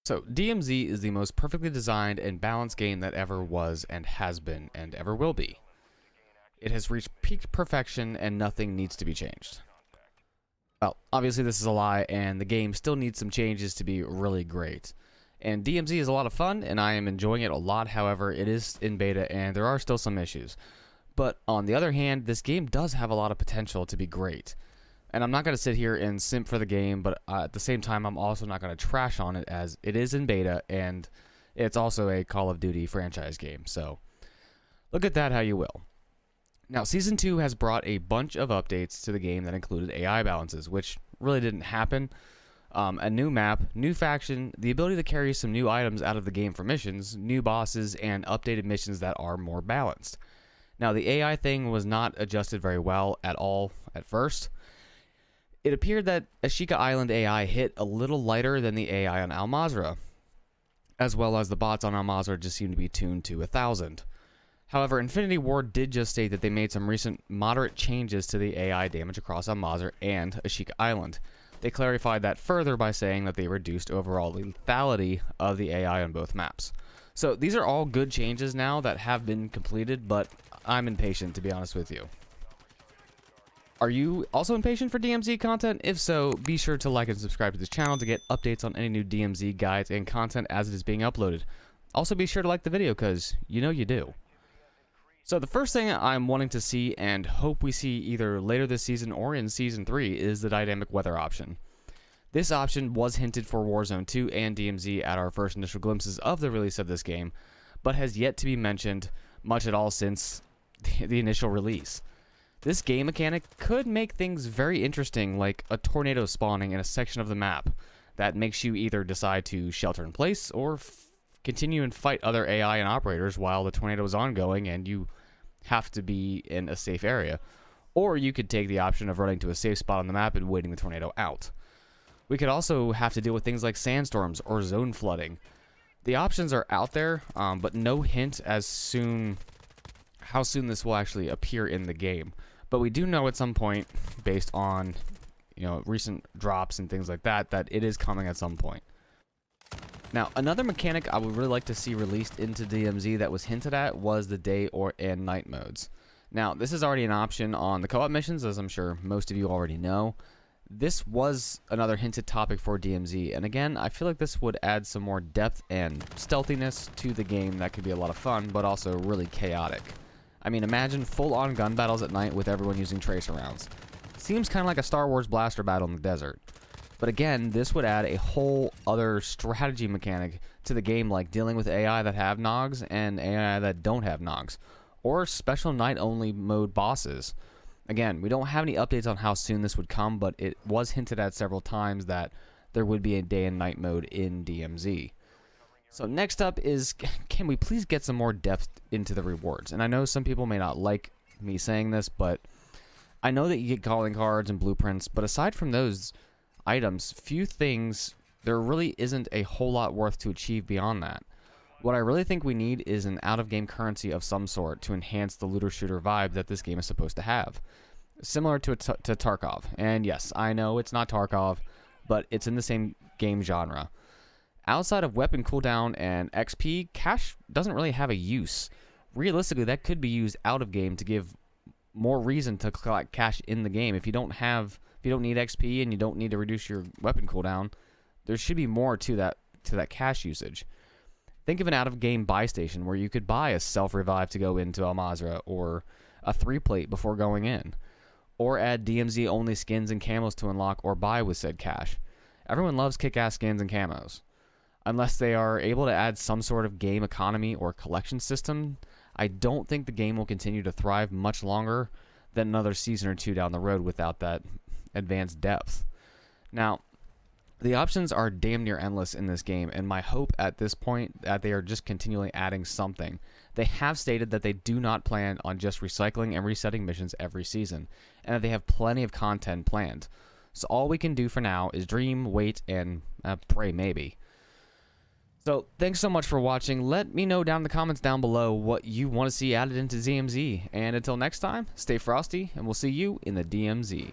So, DMZ is the most perfectly designed and balanced game that ever was and has been and ever will be. It has reached peak perfection and nothing needs to be changed. Well, obviously this is a lie and the game still needs some changes to be really great. And DMZ is a lot of fun and I am enjoying it a lot, however, it is in beta and there are still some issues. But on the other hand, this game does have a lot of potential to be great. And I'm not going to sit here and simp for the game, but at the same time, I'm also not going to trash on it as it is in beta, and it's also a Call of Duty franchise game. So look at that how you will. Now, Season 2 has brought a bunch of updates to the game that included AI balances, which really didn't happen. A new map, new faction, the ability to carry some new items out of the game for missions, new bosses, and updated missions that are more balanced. Now, the AI thing was not adjusted very well at all at first. It appeared that Ashika Island AI hit a little lighter than the AI on Al Mazrah, as well as the bots on Al Mazrah just seemed to be tuned to 1,000. However, Infinity Ward did just state that they made some recent moderate changes to the AI damage across Al Mazrah and Ashika Island. They clarified that further by saying that they reduced overall lethality of the AI on both maps. So these are all good changes now that have been completed, but I'm impatient to be honest with you. Are you also impatient for DMZ content? If so, be sure to like and subscribe to this channel to get updates on any new DMZ guides and content as it is being uploaded. Also be sure to like the video because you know you do. So the first thing I'm wanting to see and hope we see either later this season or in Season 3 is the dynamic weather option. This option was hinted for Warzone 2 and DMZ at our first initial glimpses of the release of this game, but has yet to be mentioned much at all since the initial release. This game mechanic could make things very interesting, like a tornado spawning in a section of the map that makes you either decide to shelter in place or continue and fight other AI and operators while the tornado is ongoing and you have to be in a safe area. Or you could take the option of running to a safe spot on the map and waiting the tornado out. We could also have to deal with things like sandstorms or zone flooding. The options are out there, but no hint as how soon this will actually appear in the game. But we do know at some point, based on recent drops and things like that, that it is coming at some point. Now, another mechanic I would really like to see released into DMZ that was hinted at was the day and night modes. Now, this is already an option on the co-op missions, as I'm sure most of you already know. This was another hinted topic for DMZ, and again, I feel like this would add some more depth and stealthiness to the game that could be a lot of fun, but also really chaotic. I mean, imagine full-on gun battles at night with everyone using tracer rounds. Seems kind of like a Star Wars blaster battle in the desert. But again, this would add a whole other strategy mechanic to the game, like dealing with AI that have Nogs and AI that don't have Nogs, or special night-only mode bosses. Again, we don't have any updates on how soon this would come, but it was hinted at several times that there would be a day and night mode in DMZ. So next up is, can we please get some more depth into the rewards? And I know some people may not like me saying this, but I know that you get calling cards and blueprints, but aside from those items, there really isn't a whole lot worth to achieve beyond that. What I really think we need is an out-of-game currency of some sort to enhance the looter-shooter vibe that this game is supposed to have. Similar to Tarkov. And yes, I know it's not Tarkov, but it's in the same game genre. Outside of weapon cooldown and XP, cash doesn't really have a use. Realistically, that could be used out of game to give more reason to collect cash in the game. If you don't need XP and you don't need to reduce your weapon cooldown, there should be more to that cash usage. Think of an out-of-game buy station where you could buy a self-revive to go into Al Mazrah, or a 3-plate before going in, or add DMZ-only skins and camos to unlock or buy with said cash. Everyone loves kick-ass skins and camos. Unless they are able to add some sort of game economy or collection system, I don't think the game will continue to thrive much longer than another season or two down the road without that advanced depth. Now, the options are damn near endless in this game, and my hope at this point that they are just continually adding something. They have stated that they do not plan on just recycling and resetting missions every season, and that they have plenty of content planned. So all we can do for now is dream, wait, and pray maybe. So, thanks so much for watching. Let me know down in the comments down below what you want to see added into DMZ. And until next time, stay frosty, and we'll see you in the DMZ.